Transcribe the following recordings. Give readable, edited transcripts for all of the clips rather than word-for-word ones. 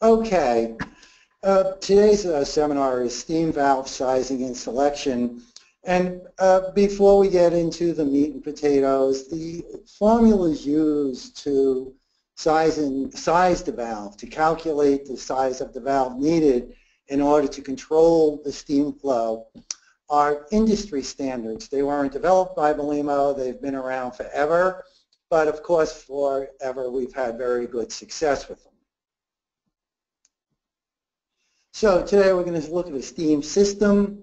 Okay, today's seminar is steam valve sizing and selection. And before we get into the meat and potatoes, the formulas used to size the valve, to calculate the size of the valve needed in order to control the steam flow, are industry standards. They weren't developed by Bellimo. They've been around forever. But of course, forever, we've had very good success with them. So today we're going to look at a steam system,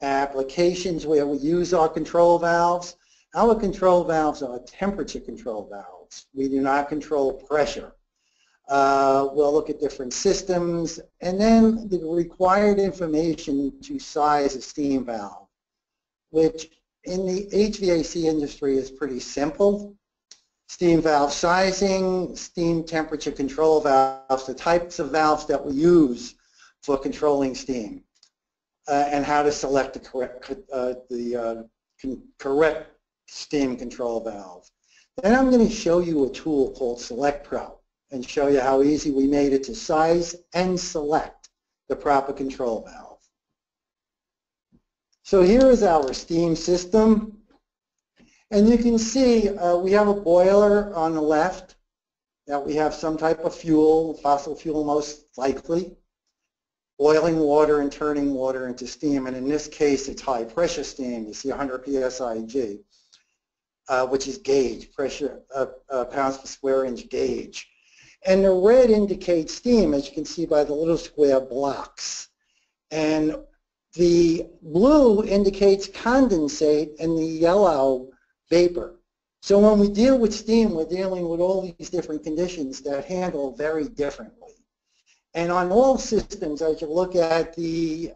applications where we use our control valves. Our control valves are temperature control valves. We do not control pressure. We'll look at different systems, and then the required information to size a steam valve, which in the HVAC industry is pretty simple. Steam valve sizing, steam temperature control valves, the types of valves that we use for controlling steam, and how to select the correct steam control valve. Then I'm going to show you a tool called Select Pro and show you how easy we made it to size and select the proper control valve. So here is our steam system. And you can see we have a boiler on the left. That we have some type of fuel, fossil fuel most likely, boiling water and turning water into steam. And in this case, it's high pressure steam. You see 100 psi, which is gauge, pressure, pounds per square inch gauge. And the red indicates steam, as you can see by the little square blocks. And the blue indicates condensate, and the yellow vapor. So when we deal with steam, we're dealing with all these different conditions that handle very differently. And on all systems, as you look at the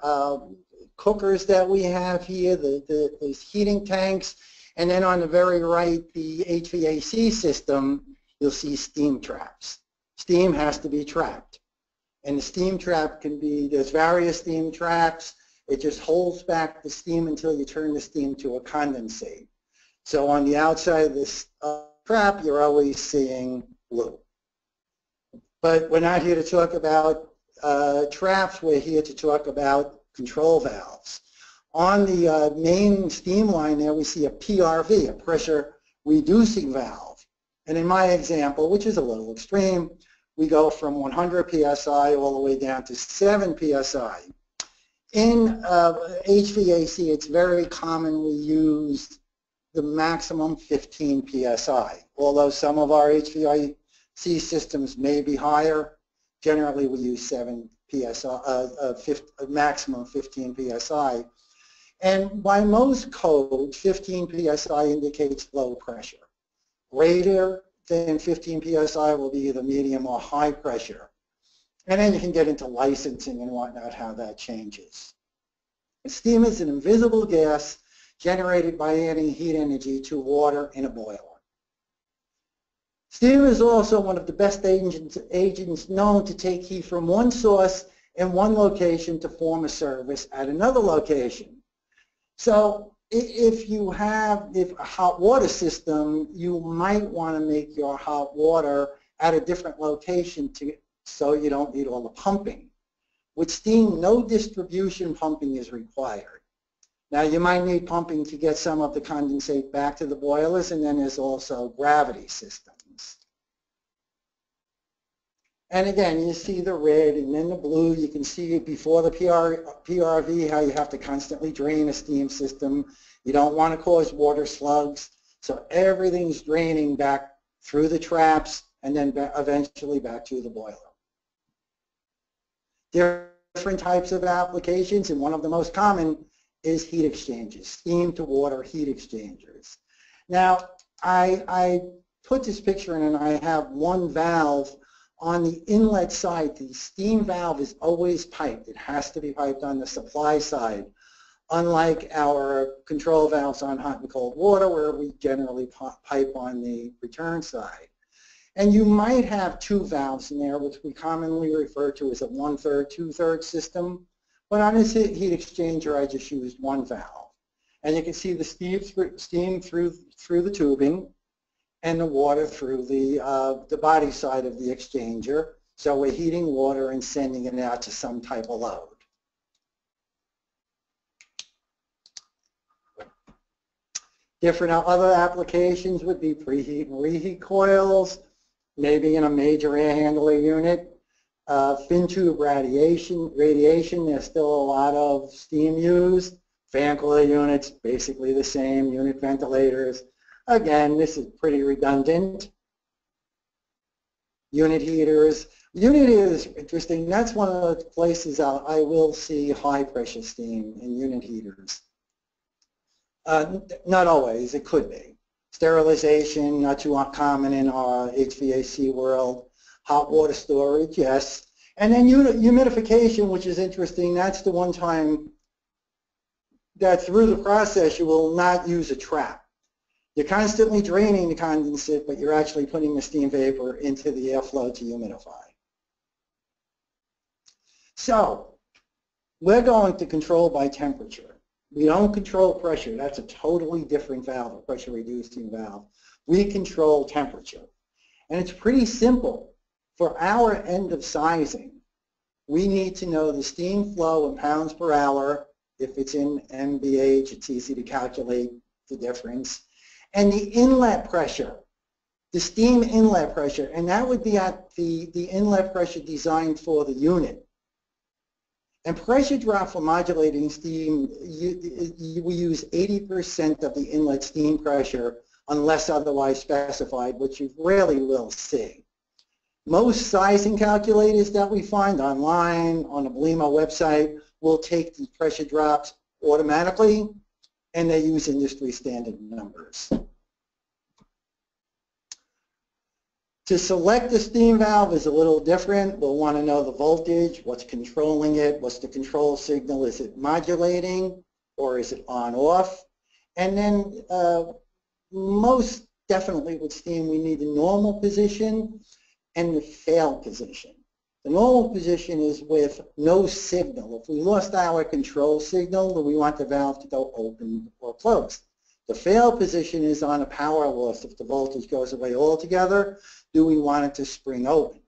cookers that we have here, the heating tanks, and then on the very right, the HVAC system, you'll see steam traps. Steam has to be trapped. And the steam trap can be, there's various steam traps. It just holds back the steam until you turn the steam to a condensate. So on the outside of this trap, you're always seeing blue. But we're not here to talk about traps. We're here to talk about control valves. On the main steam line there, we see a PRV, a pressure reducing valve. And in my example, which is a little extreme, we go from 100 psi all the way down to 7 psi. In HVAC, it's very commonly used the maximum 15 psi. Although some of our HVAC systems may be higher, generally we use 7 psi, maximum 15 psi. And by most codes, 15 psi indicates low pressure. Greater than 15 psi will be either medium or high pressure. And then you can get into licensing and whatnot, how that changes. Steam is an invisible gas generated by adding heat energy to water in a boiler. Steam is also one of the best agents known to take heat from one source in one location to form a service at another location. So if you have a hot water system, you might want to make your hot water at a different location so you don't need all the pumping. With steam, no distribution pumping is required. Now, you might need pumping to get some of the condensate back to the boilers, and then there's also gravity systems. And again, you see the red and then the blue. You can see before the PRV how you have to constantly drain a steam system. You don't want to cause water slugs, so everything's draining back through the traps and then eventually back to the boiler. There are different types of applications, and one of the most common is heat exchangers, steam to water heat exchangers. Now, I put this picture in and I have one valve on the inlet side. The steam valve is always piped. It has to be piped on the supply side, unlike our control valves on hot and cold water where we generally pipe on the return side. And you might have two valves in there, which we commonly refer to as a 1/3, 2/3 system. But on this heat exchanger, I just used one valve. And you can see the steam through the tubing and the water through the body side of the exchanger. So we're heating water and sending it out to some type of load. Different other applications would be preheat and reheat coils, maybe in a major air handler unit. Fin tube radiation, there's still a lot of steam used. Fan coil units, basically the same, unit ventilators. Again, this is pretty redundant. Unit heaters. Unit heaters is interesting. That's one of the places I will see high pressure steam in unit heaters. Not always, it could be. Sterilization, not too common in our HVAC world. Hot water storage, yes. And then humidification, which is interesting. That's the one time that through the process you will not use a trap. You're constantly draining the condensate, but you're actually putting the steam vapor into the airflow to humidify. So we're going to control by temperature. We don't control pressure. That's a totally different valve, a pressure reducing valve. We control temperature. And it's pretty simple. For our end of sizing, we need to know the steam flow in pounds per hour. If it's in MBH, it's easy to calculate the difference. And the inlet pressure, the steam inlet pressure, and that would be at the inlet pressure designed for the unit. And pressure drop for modulating steam, we use 80% of the inlet steam pressure unless otherwise specified, which you rarely will see. Most sizing calculators that we find online on the Bellimo website will take the pressure drops automatically, and they use industry standard numbers. To select the steam valve is a little different. We'll want to know the voltage, what's controlling it, what's the control signal, is it modulating or is it on-off? And then most definitely with steam we need the normal position and the fail position. The normal position is with no signal. If we lost our control signal, then we want the valve to go open or closed. The fail position is on a power loss. If the voltage goes away altogether, do we want it to spring open?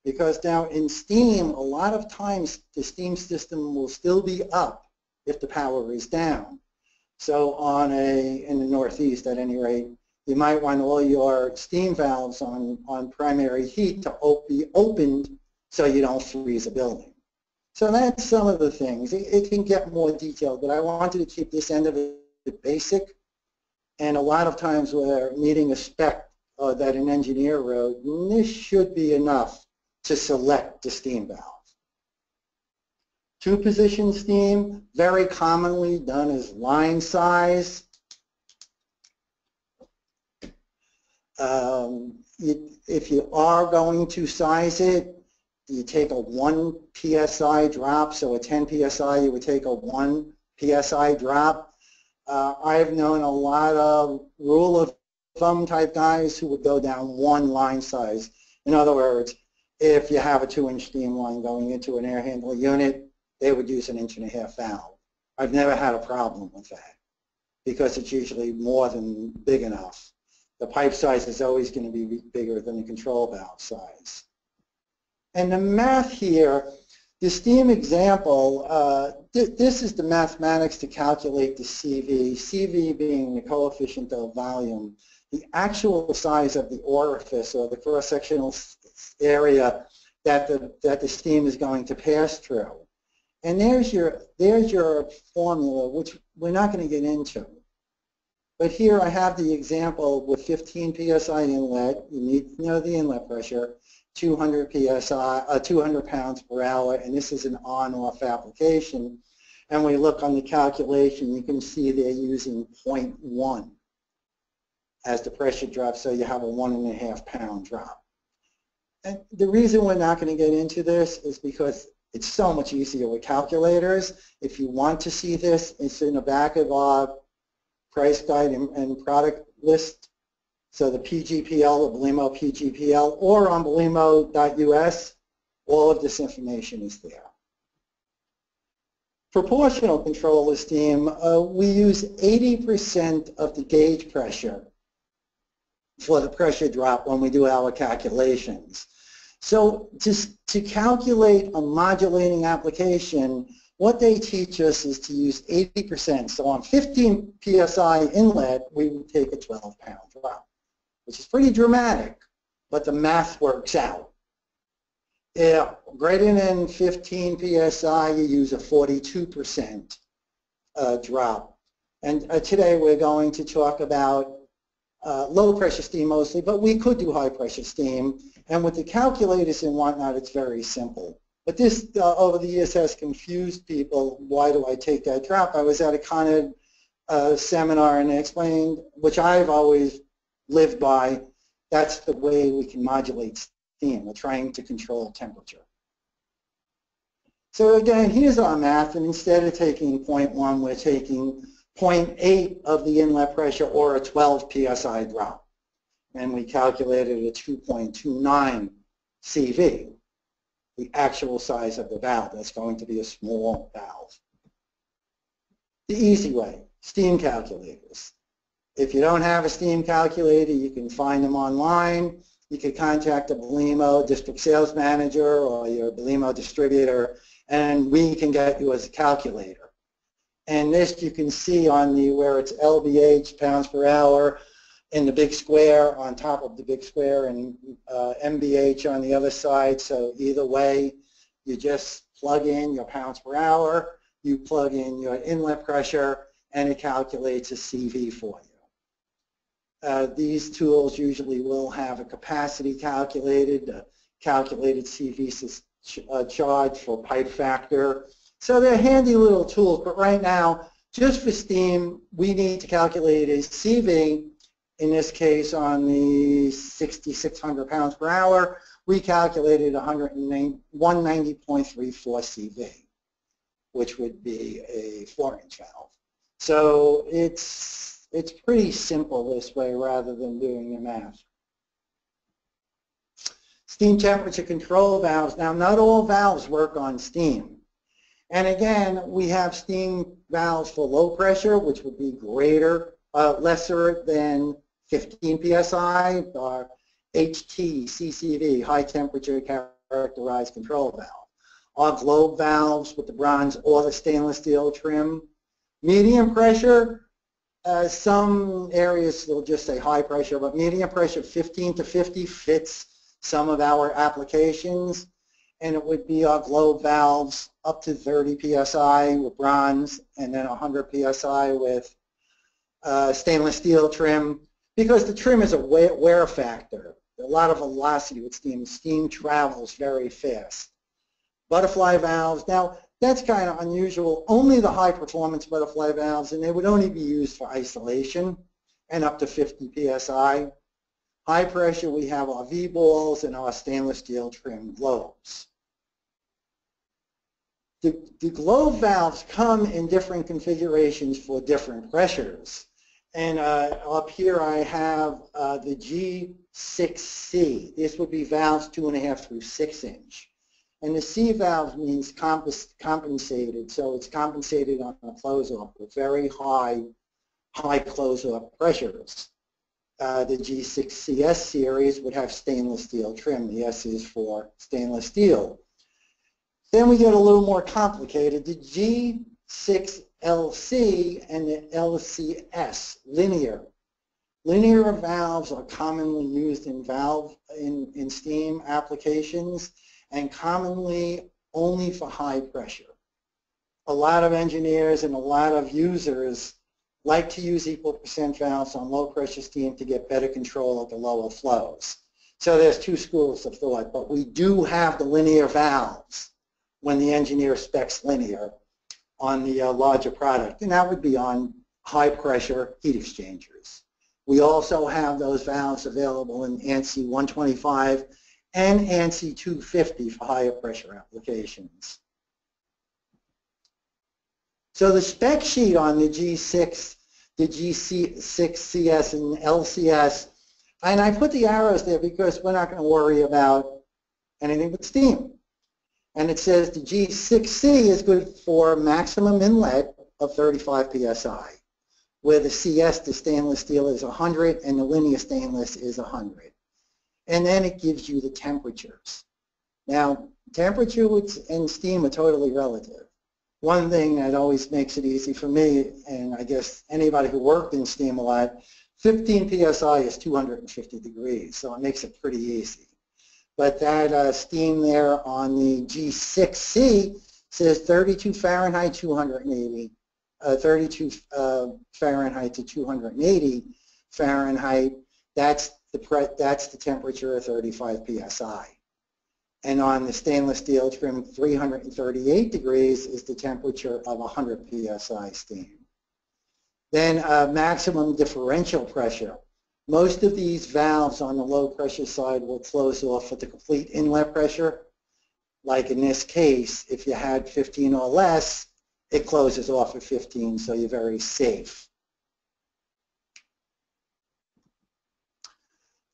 Because now in steam, a lot of times the steam system will still be up if the power is down. So in the Northeast at any rate, you might want all your steam valves on primary heat to be opened so you don't freeze a building. So that's some of the things. It can get more detailed, but I wanted to keep this end of it basic. And a lot of times we're needing a spec that an engineer wrote, and this should be enough to select the steam valve. Two-position steam, very commonly done as line size. If you are going to size it, you take a 1 psi drop, so a 10 psi, you would take a 1 psi drop. I've known a lot of rule of thumb type guys who would go down 1 line size. In other words, if you have a 2-inch steam line going into an air handler unit, they would use an 1.5-inch valve. I've never had a problem with that because it's usually more than big enough. The pipe size is always going to be bigger than the control valve size. And the math here, the steam example, this is the mathematics to calculate the CV, CV being the coefficient of volume, the actual size of the orifice or the cross-sectional area that the steam is going to pass through. And there's your formula, which we're not going to get into. But here I have the example with 15 psi inlet. You need to know the inlet pressure, 200 psi, 200 pounds per hour, and this is an on-off application. And we look on the calculation, you can see they're using 0.1 as the pressure drop, so you have a 1.5 pound drop. And the reason we're not going to get into this is because it's so much easier with calculators. If you want to see this, it's in the back of our price guide and product list. So the PGPL, the Bellimo PGPL, or on Bellimo.us, all of this information is there. Proportional control of steam, we use 80% of the gauge pressure for the pressure drop when we do our calculations. So to calculate a modulating application, what they teach us is to use 80%. So on 15 psi inlet, we would take a 12-pound drop, which is pretty dramatic, but the math works out. If greater than 15 psi, you use a 42% drop. And today we're going to talk about low pressure steam mostly, but we could do high pressure steam. And with the calculators and whatnot, it's very simple. But this, over the years, has confused people. Why do I take that drop? I was at a Con Ed seminar and they explained, which I've always lived by, that's the way we can modulate steam. We're trying to control temperature. So again, here's our math, and instead of taking 0.1, we're taking 0.8 of the inlet pressure, or a 12 psi drop. And we calculated a 2.29 CV, the actual size of the valve. That's going to be a small valve. The easy way, steam calculators. If you don't have a steam calculator, you can find them online. You can contact a Bellimo district sales manager or your Bellimo distributor, and we can get you as a calculator. And this you can see on the, where it's LBH, pounds per hour, in the big square, on top of the big square, and MBH on the other side. So either way, you just plug in your pounds per hour, you plug in your inlet pressure, and it calculates a CV for you. These tools usually will have a capacity calculated, calculated CV charge for pipe factor. So they're handy little tools, but right now, just for steam, we need to calculate a CV. In this case, on the 6,600 pounds per hour, we calculated 190.34 CV, which would be a 4-inch valve. So it's pretty simple this way rather than doing the math. Steam temperature control valves. Now, not all valves work on steam. And again, we have steam valves for low pressure, which would be lesser than 15 psi, or HT, CCV, high temperature characterized control valve. Our globe valves with the bronze or the stainless steel trim. Medium pressure, some areas will just say high pressure, but medium pressure 15 to 50 fits some of our applications. And it would be our globe valves up to 30 psi with bronze, and then 100 psi with stainless steel trim, because the trim is a wear factor. A lot of velocity with steam. Steam travels very fast. Butterfly valves, now that's kind of unusual. Only the high performance butterfly valves, and they would only be used for isolation, and up to 50 psi. High pressure, we have our V-balls and our stainless steel trim globes. The globe valves come in different configurations for different pressures. And up here I have the G6C. This would be valves 2.5 through 6 inch. And the C valve means compensated, so it's compensated on a close-off with very high close-off pressures. The G6CS series would have stainless steel trim. The S is for stainless steel. Then we get a little more complicated. The G6LC and the LCS, linear. Linear valves are commonly used in steam applications, and commonly only for high pressure. A lot of engineers and a lot of users like to use equal percent valves on low pressure steam to get better control of the lower flows. So there's two schools of thought, but we do have the linear valves when the engineer specs linear on the larger product, and that would be on high pressure heat exchangers. We also have those valves available in ANSI 125 and ANSI 250 for higher pressure applications. So the spec sheet on the G6, the G6CS and LCS, and I put the arrows there because we're not going to worry about anything but steam. And it says the G6C is good for maximum inlet of 35 psi, where the CS, the stainless steel, is 100 and the linear stainless is 100. And then it gives you the temperatures. Now, temperature and steam are totally relative. One thing that always makes it easy for me, and I guess anybody who worked in steam a lot, 15 psi is 250 degrees, so it makes it pretty easy. But that steam there on the G6C says 32 Fahrenheit, 280, 32 Fahrenheit to 280 Fahrenheit. That's the temperature of 35 psi. And on the stainless steel trim, 338 degrees is the temperature of 100 psi steam. Then maximum differential pressure. Most of these valves on the low pressure side will close off at the complete inlet pressure. Like in this case, if you had 15 or less, it closes off at 15, so you're very safe.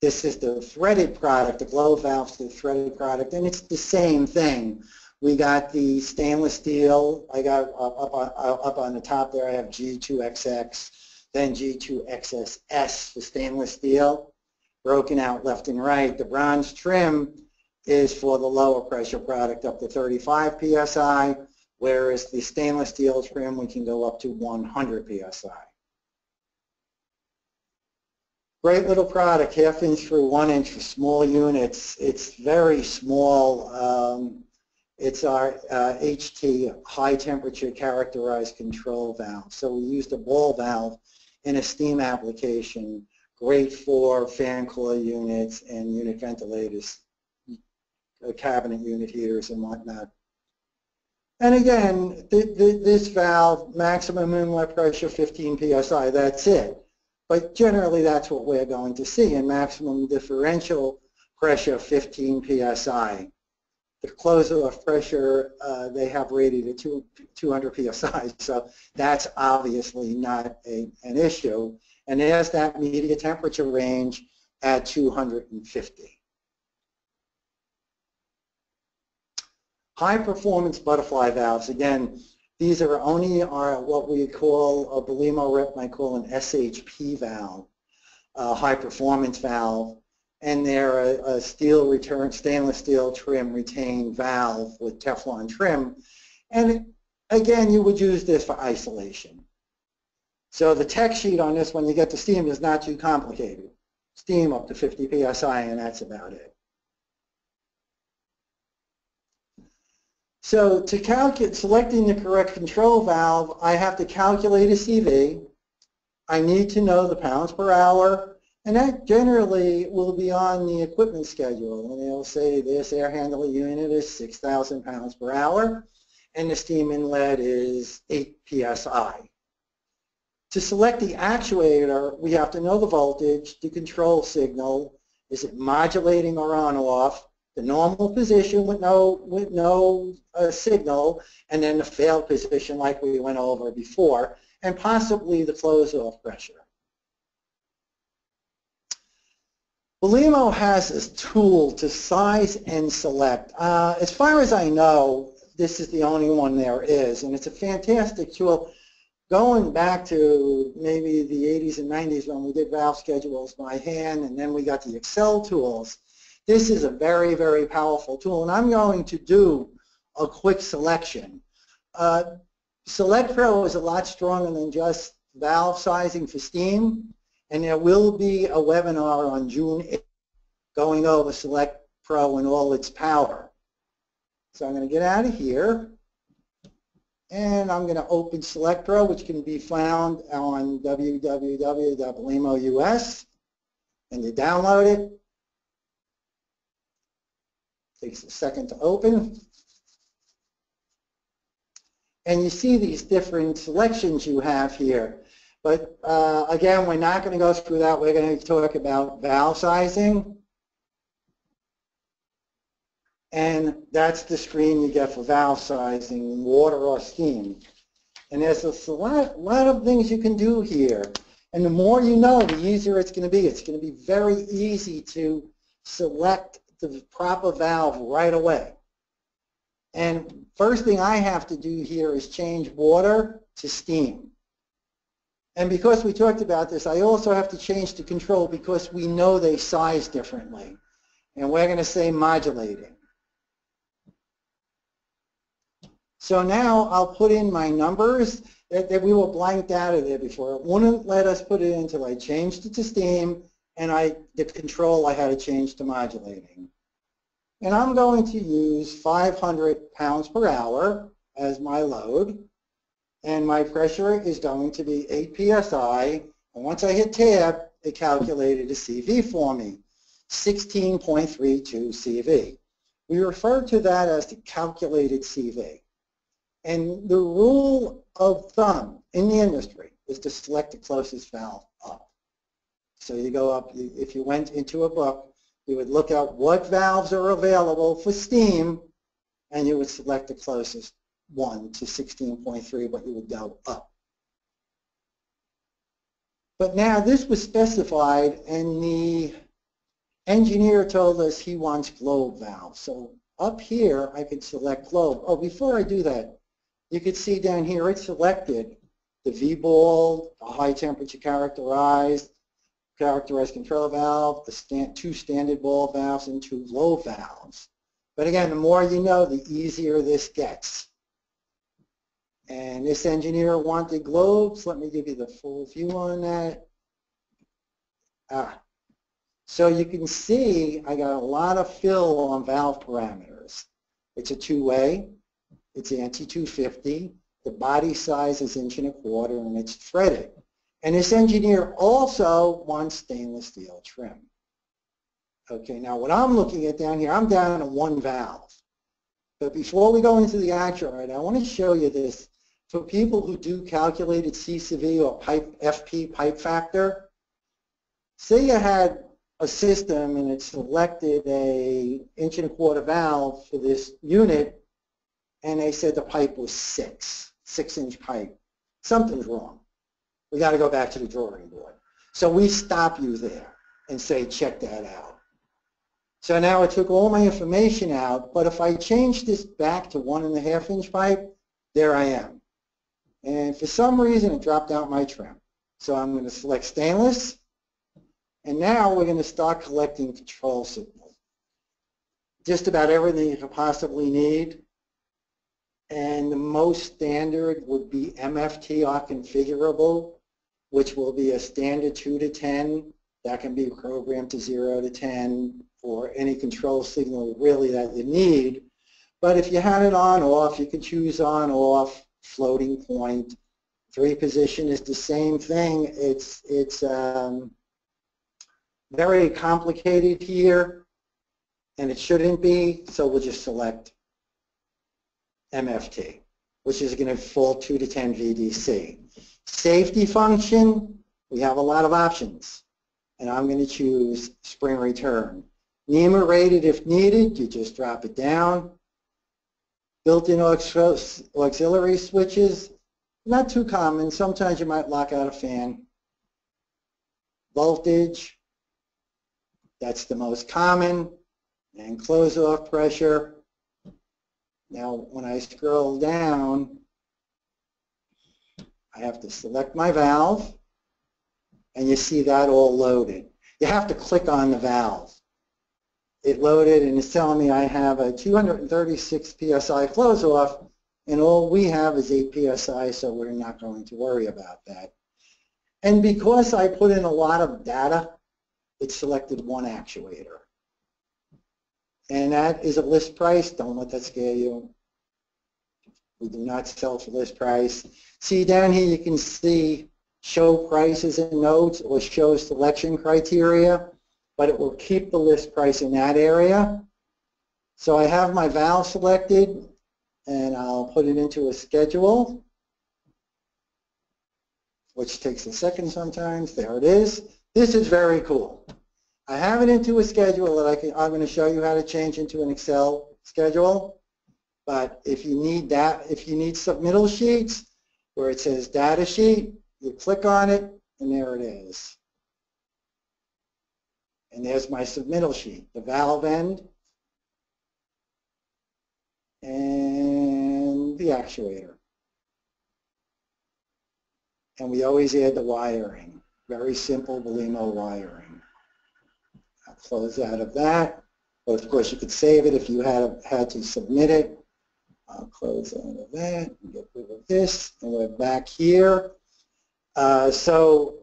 This is the threaded product, the glow valves, the threaded product, and it's the same thing. We got the stainless steel. I got up on the top there, I have G2XX, then G2XSS for stainless steel, broken out left and right. The bronze trim is for the lower pressure product up to 35 psi, whereas the stainless steel trim, we can go up to 100 psi. Great little product, 1/2 inch through 1 inch for small units. It's very small. It's our HT, high temperature characterized control valve. So we used a ball valve in a steam application, great for fan coil units and unit ventilators, cabinet unit heaters and whatnot. And again, this valve, maximum inlet pressure 15 psi, that's it. But generally that's what we're going to see, and maximum differential pressure 15 psi. The close-off pressure, they have rated at 200 psi, so that's obviously not an issue. And there's that media temperature range at 250. High-performance butterfly valves, again, these are only what we call, a Bellimo rep might call an SHP valve, a high-performance valve. And they're a stainless steel trim retained valve with Teflon trim. And again, you would use this for isolation. So the tech sheet on this, when you get to steam, is not too complicated. Steam up to 50 psi, and that's about it. So to calculate, selecting the correct control valve, I have to calculate a CV. I need to know the pounds per hour. And that generally will be on the equipment schedule. And they'll say this air handler unit is 6,000 pounds per hour, and the steam inlet is 8 psi. To select the actuator, we have to know the voltage, the control signal, is it modulating or on or off, the normal position with no signal, and then the failed position like we went over before, and possibly the close-off pressure. Bellimo has this tool to size and select. As far as I know, this is the only one there is, and it's a fantastic tool. Going back to maybe the 80s and 90s when we did valve schedules by hand, and then we got the Excel tools, this is a very, very powerful tool, and I'm going to do a quick selection. Select Pro is a lot stronger than just valve sizing for steam. And there will be a webinar on June 8th going over Select Pro and all its power. So I'm going to get out of here, and I'm going to open Select Pro, which can be found on www.bellimo.us, and you download it. Takes a second to open. And you see these different selections you have here. But again, we're not going to go through that. We're going to talk about valve sizing. And that's the screen you get for valve sizing, water or steam. And there's a lot of things you can do here. And the more you know, the easier it's going to be. It's going to be very easy to select the proper valve right away. And first thing I have to do here is change water to steam. And because we talked about this, I also have to change the control because we know they size differently. And we're going to say modulating. So now I'll put in my numbers that we were blanked out of there before. It wouldn't let us put it in until I changed it to steam, and the control I had to change to modulating. And I'm going to use 500 pounds per hour as my load, and my pressure is going to be 8 psi, and once I hit tab, it calculated a CV for me, 16.32 CV. We refer to that as the calculated CV. And the rule of thumb in the industry is to select the closest valve up. So you go up, if you went into a book, you would look at what valves are available for steam, and you would select the closest one to 16.3, but you would go up. But now this was specified, and the engineer told us he wants globe valves. So up here, I could select globe. Oh, before I do that, you could see down here it selected the V-ball, the high temperature characterized control valve, the 2 standard ball valves, and 2 low valves. But again, the more you know, the easier this gets. And this engineer wanted globes. Let me give you the full view on that. So you can see I got a lot of fill on valve parameters. It's a 2-way. It's anti-250. The body size is 1.25 inches, and it's threaded. And this engineer also wants stainless steel trim. Okay, now what I'm looking at down here, I'm down to 1 valve. But before we go into the actuator, I want to show you this. For people who do calculated CCV or FP pipe factor, say you had a system and it selected a 1.25 inch valve for this unit, and they said the pipe was 6-inch pipe. Something's wrong. We got to go back to the drawing board. So we stop you there and say, check that out. So now it took all my information out, but if I change this back to 1.5 inch pipe, there I am. And for some reason, it dropped out my trim. So I'm going to select stainless, and now we're going to start collecting control signals. Just about everything you could possibly need. And the most standard would be MFT or configurable, which will be a standard 2 to 10 that can be programmed to 0 to 10 for any control signal really that you need. But if you had it on off, you could choose on off, floating point. 3 position is the same thing. It's very complicated here, and it shouldn't be, so we'll just select MFT, which is going to fall 2 to 10 VDC. Safety function, we have a lot of options, and I'm going to choose spring return. NEMA rated if needed, you just drop it down. Built-in auxiliary switches, not too common. Sometimes you might lock out a fan. Voltage, that's the most common. And close-off pressure. Now, when I scroll down, I have to select my valve, and you see that all loaded. You have to click on the valve. It loaded, and it's telling me I have a 236 psi close-off, and all we have is 8 psi, so we're not going to worry about that. And because I put in a lot of data, it selected 1 actuator. And that is a list price. Don't let that scare you. We do not sell for list price. See down here you can see show prices and notes or show selection criteria, but it will keep the list price in that area. So I have my valve selected, and I'll put it into a schedule, which takes a second sometimes. There it is. This is very cool. I have it into a schedule that I'm going to show you how to change into an Excel schedule. But if you need submittal sheets where it says data sheet, you click on it, and there it is. And there's my submittal sheet, the valve end, and the actuator. And we always add the wiring. Very simple Bellimo wiring. I'll close out of that. But of course you could save it if you had to submit it. I'll close out of that and get rid of this, and we're back here. So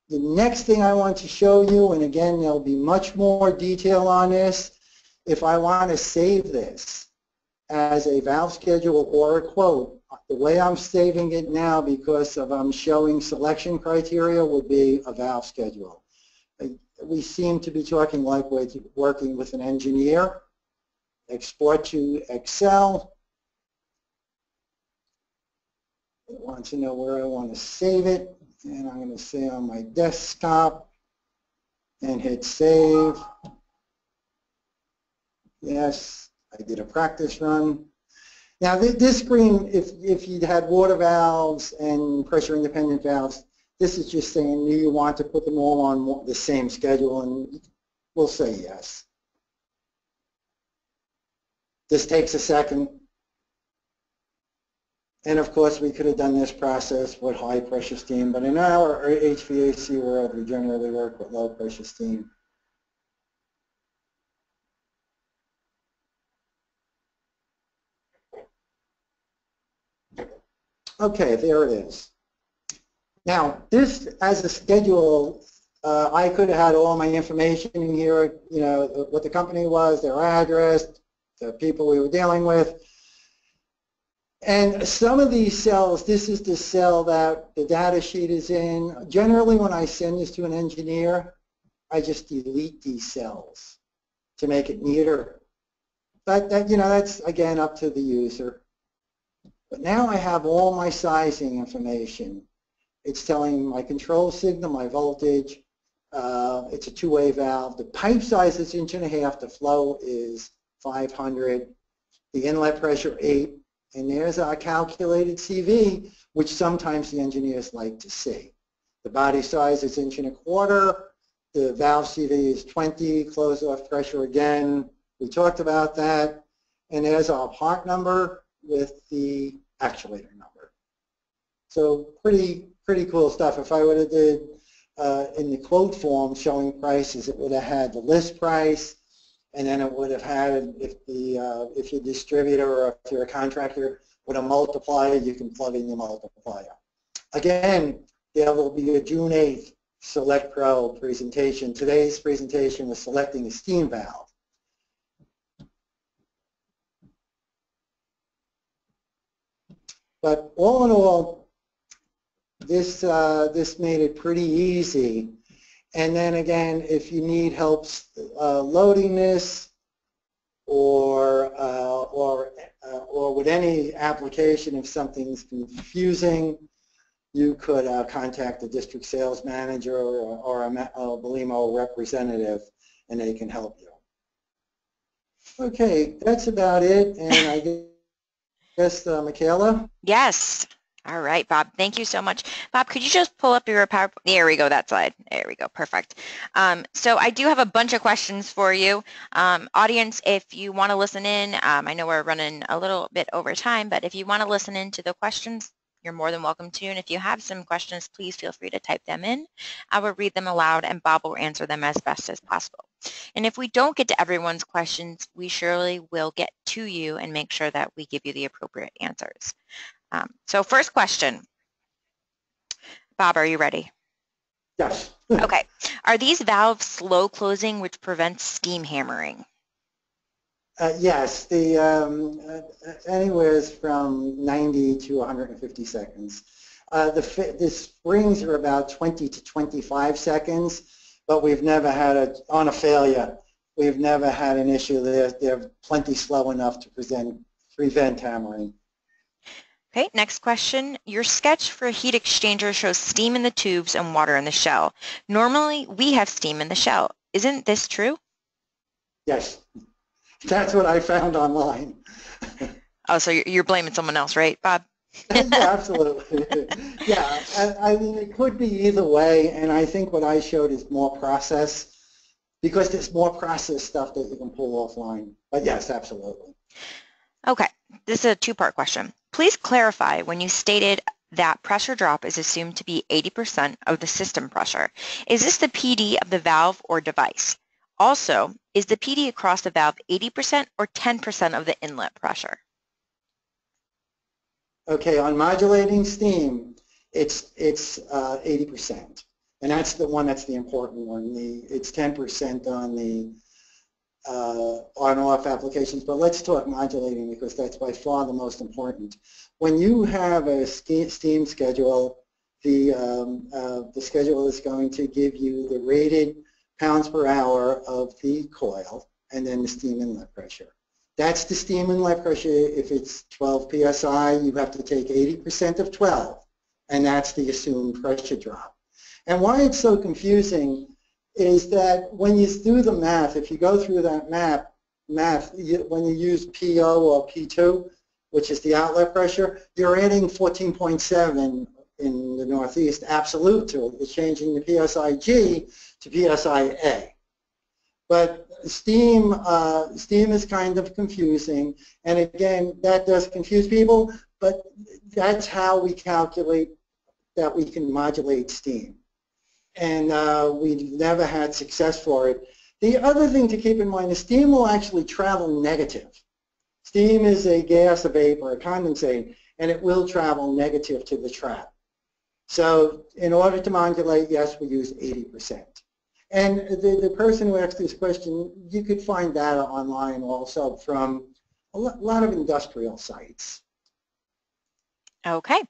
the next thing I want to show you, and again, there'll be much more detail on this, if I want to save this as a valve schedule or a quote, the way I'm saving it now, because of I'm showing selection criteria, would be a valve schedule. We seem to be talking like we're working with an engineer. Export to Excel. I want to know where I want to save it, and I'm going to say on my desktop and hit save. Yes, I did a practice run. Now this screen, if you had water valves and pressure independent valves, this is just saying, do you want to put them all on the same schedule, and we'll say yes. This takes a second. And of course, we could have done this process with high pressure steam, but in our HVAC world, we generally work with low pressure steam. Okay, there it is. Now, this as a schedule, I could have had all my information in here, you know, what the company was, their address, the people we were dealing with. And some of these cells, this is the cell that the data sheet is in. Generally, when I send this to an engineer, I just delete these cells to make it neater. But that, you know, that's again up to the user. But now I have all my sizing information. It's telling my control signal, my voltage. It's a two-way valve. The pipe size is 1.5 inches. The flow is 500. The inlet pressure 8. And there's our calculated CV, which sometimes the engineers like to see. The body size is 1.25 inches. The valve CV is 20. Close-off pressure again. We talked about that. And there's our part number with the actuator number. So pretty cool stuff. If I would have did in the quote form showing prices, it would have had the list price, and then it would have had, if your distributor or if you're a contractor with a multiplier, you can plug in your multiplier. Again, there will be a June 8th Select Pro presentation. Today's presentation was selecting a steam valve. But all in all, this made it pretty easy. And then again, if you need help loading this, or with any application, if something's confusing, you could contact the district sales manager or a Bellimo representative, and they can help you. Okay, that's about it. And I guess Michaela? Yes. All right, Bob. Thank you so much. Bob, could you just pull up your PowerPoint? There we go, that slide. There we go. Perfect. So I do have a bunch of questions for you. Audience, if you want to listen in, I know we're running a little bit over time, but if you want to listen in to the questions, you're more than welcome to. And if you have some questions, please feel free to type them in. I will read them aloud, and Bob will answer them as best as possible. And if we don't get to everyone's questions, we surely will get to you and make sure that we give you the appropriate answers. So first question. Bob, are you ready? Yes. Okay. Are these valves slow closing, which prevents steam hammering? Yes, anywhere from 90 to 150 seconds. The springs are about 20 to 25 seconds, but we've never had on a failure, we've never had an issue there. They're plenty slow enough to prevent hammering. Okay, next question. Your sketch for a heat exchanger shows steam in the tubes and water in the shell. Normally, we have steam in the shell. Isn't this true? Yes. That's what I found online. Oh, so you're blaming someone else, right, Bob? Yeah, absolutely. Yeah, I mean, it could be either way, and I think what I showed is more process, because there's more process stuff that you can pull offline. But yes, absolutely. Okay, this is a two-part question. Please clarify when you stated that pressure drop is assumed to be 80% of the system pressure. Is this the PD of the valve or device? Also, is the PD across the valve 80% or 10% of the inlet pressure? Okay, on modulating steam, it's 80%, and that's the one that's the important one. It's 10% on the on-off applications, but let's talk modulating because that's by far the most important. When you have a steam schedule, the schedule is going to give you the rated pounds per hour of the coil and then the steam inlet pressure. That's the steam inlet pressure. If it's 12 psi, you have to take 80% of 12, and that's the assumed pressure drop. And why it's so confusing is that when you do the math, if you go through that math, when you use PO or P2, which is the outlet pressure, you're adding 14.7 in the Northeast absolute to it. You're changing the PSIG to PSIA. But steam is kind of confusing, and again, that does confuse people, but that's how we calculate that we can modulate steam. And we've never had success for it. The other thing to keep in mind is steam will actually travel negative. Steam is a gas, a vapor, a condensate, and it will travel negative to the trap. So in order to modulate, yes, we use 80%. And the person who asked this question, you could find data online also from a lot of industrial sites. Okay.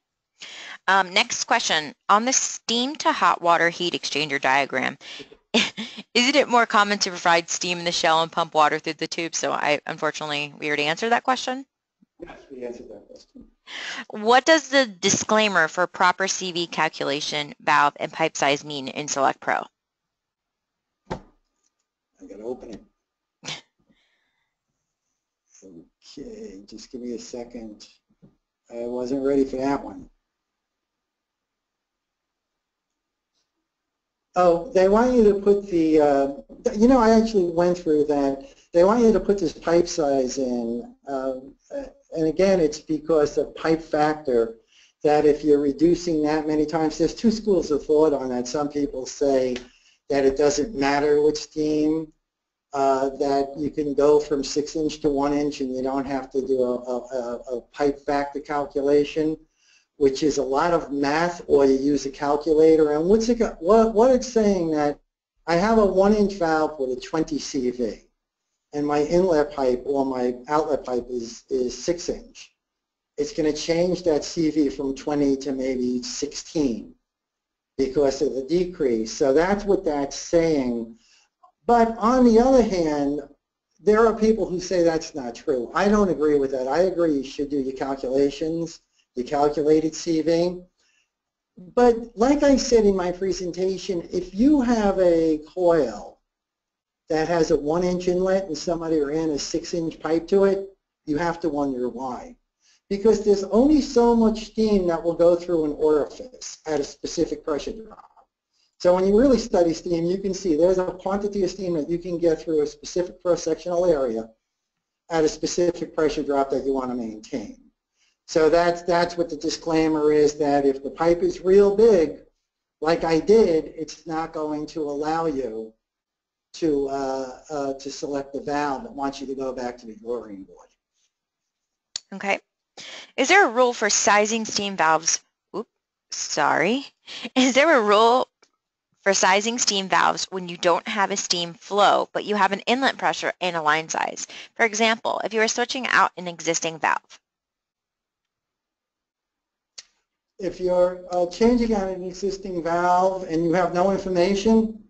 Next question. On the steam to hot water heat exchanger diagram, isn't it more common to provide steam in the shell and pump water through the tube? So unfortunately, we already answered that question. Yes, we answered that question. What does the disclaimer for proper CV calculation, valve, and pipe size mean in Select Pro? I gotta open it. Okay, just give me a second. I wasn't ready for that one. Oh, they want you to put the, you know, I actually went through that. They want you to put this pipe size in, and again, it's because of pipe factor, that if you're reducing that many times, there's two schools of thought on that. Some people say that it doesn't matter with steam, that you can go from 6-inch to 1-inch and you don't have to do a pipe factor calculation, which is a lot of math, or you use a calculator. And what it's saying that I have a 1-inch valve with a 20 CV, and my inlet pipe or my outlet pipe is 6-inch. It's going to change that CV from 20 to maybe 16 because of the decrease. So that's what that's saying. But on the other hand, there are people who say that's not true. I don't agree with that. I agree you should do your calculations, your calculated CV. But like I said in my presentation, if you have a coil that has a 1-inch inlet and somebody ran a 6-inch pipe to it, you have to wonder why. Because there's only so much steam that will go through an orifice at a specific pressure drop. So when you really study steam, you can see there's a quantity of steam that you can get through a specific cross-sectional area at a specific pressure drop that you want to maintain. So that's what the disclaimer is, that if the pipe is real big, like I did, it's not going to allow you to select the valve. It wants you to go back to the drawing board. Okay. Is there a rule for sizing steam valves? Oops, sorry. Is there a rule for sizing steam valves when you don't have a steam flow, but you have an inlet pressure and a line size? For example, if you are switching out an existing valve. If you're changing out an existing valve and you have no information,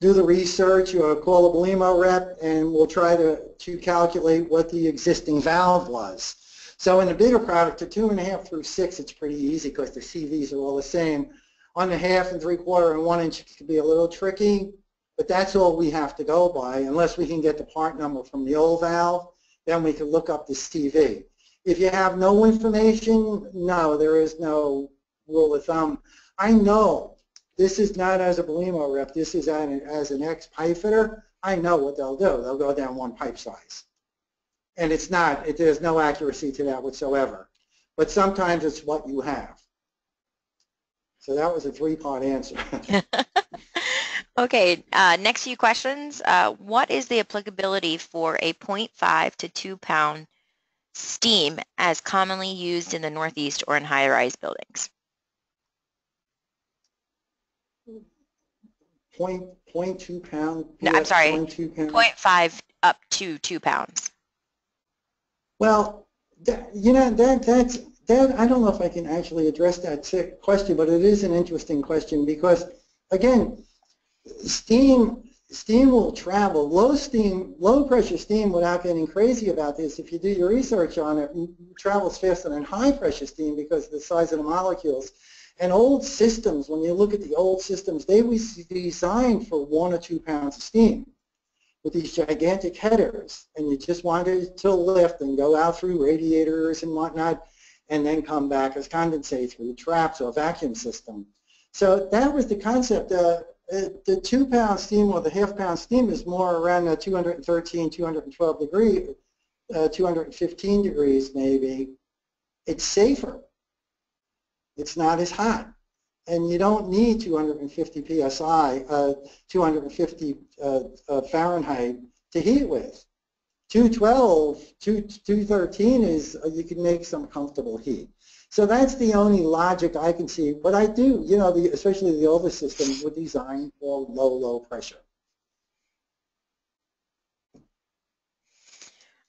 do the research or call a Bellimo rep and we'll try to calculate what the existing valve was. So in the bigger product, the 2.5 through 6, it's pretty easy because the CVs are all the same. On the 1/2 and 3/4 and 1-inch, it can be a little tricky, but that's all we have to go by. Unless we can get the part number from the old valve, then we can look up the CV. If you have no information, no, there is no rule of thumb. I know this is not as a Bellimo rep, this is as an ex-pipe fitter. I know what they'll do. They'll go down one pipe size. And there's no accuracy to that whatsoever. But sometimes it's what you have. So that was a 3-part answer. Okay, next few questions. What is the applicability for a 0.5 to 2 pound steam as commonly used in the Northeast or in high-rise buildings? Point 2 pound. No, I'm sorry, 0.2 pound. 0.5 up to 2 pounds. Well, you know, that's I don't know if I can actually address that question, but it is an interesting question because, again, steam will travel. Low pressure steam, without getting crazy about this, if you do your research on it, travels faster than high pressure steam because of the size of the molecules. And old systems, when you look at the old systems, they were designed for 1 or 2 pounds of steam with these gigantic headers, and you just wanted to lift and go out through radiators and whatnot, and then come back as condensate through traps or vacuum system. So that was the concept. The 2 pound steam or the half pound steam is more around 213, 212 degrees, 215 degrees maybe. It's safer. It's not as hot. And you don't need 250 psi, 250 Fahrenheit to heat with. 212, 213 is, you can make some comfortable heat. So that's the only logic I can see. But I do, you know, especially the older systems were designed for low pressure.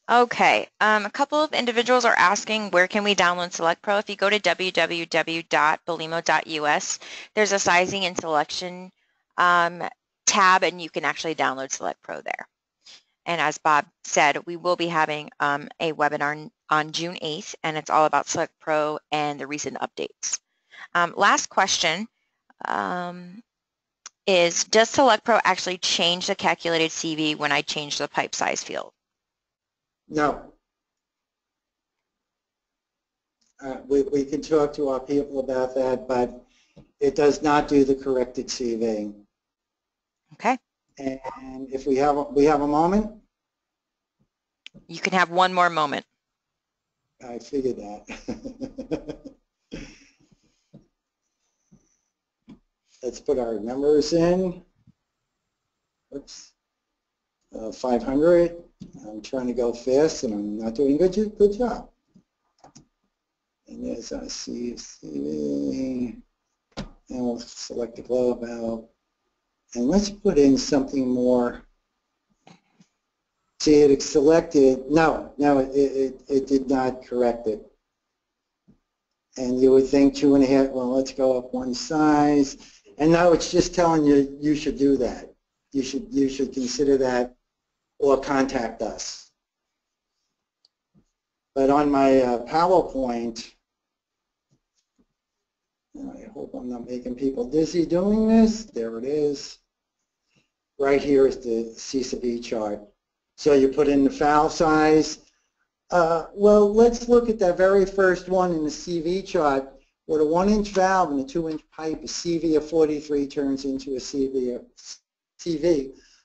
Okay, a couple of individuals are asking where can we download Select Pro. If you go to www.bellimo.us, there's a sizing and selection tab, and you can actually download Select Pro there. And as Bob said, we will be having a webinar on June 8th, and it's all about Select Pro and the recent updates. Last question is, does Select Pro actually change the calculated CV when I change the pipe size field? No. We can talk to our people about that, but it does not do the corrected CV. Okay. And if we have a moment. You can have one more moment. I figured that. Let's put our numbers in. Oops. 500. I'm trying to go fast, and I'm not doing a good job. And there's our CV. And we'll select the globe out. And let's put in something more. See, it selected. No, it did not correct it. And you would think 2.5. Well, let's go up one size. And now it's just telling you you should do that. You should consider that. Or contact us. But on my PowerPoint, I hope I'm not making people dizzy doing this. There it is. Right here is the Ccp chart. So you put in the valve size. Well, let's look at that very first one in the CV chart, where the 1-inch valve and the 2-inch pipe, a CV of 43 turns into a CV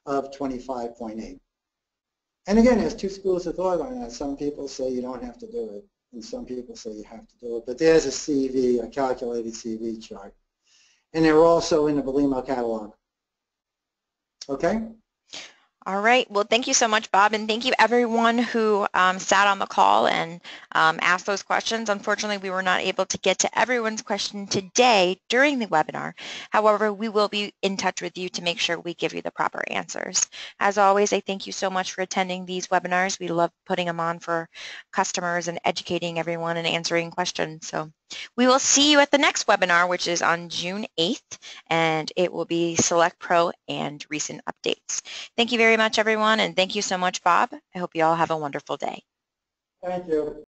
of 25.8. And again, there's two schools of thought on that. Some people say you don't have to do it, and some people say you have to do it. But there's a CV, a calculated CV chart. And they're also in the Bellimo catalog. Okay? All right. Well, thank you so much, Bob, and thank you everyone who sat on the call and asked those questions. Unfortunately, we were not able to get to everyone's question today during the webinar. However, we will be in touch with you to make sure we give you the proper answers. As always, I thank you so much for attending these webinars. We love putting them on for customers and educating everyone and answering questions. So we will see you at the next webinar, which is on June 8th, and it will be Select Pro and recent updates. Thank you very much, everyone, and thank you so much, Bob. I hope you all have a wonderful day. Thank you.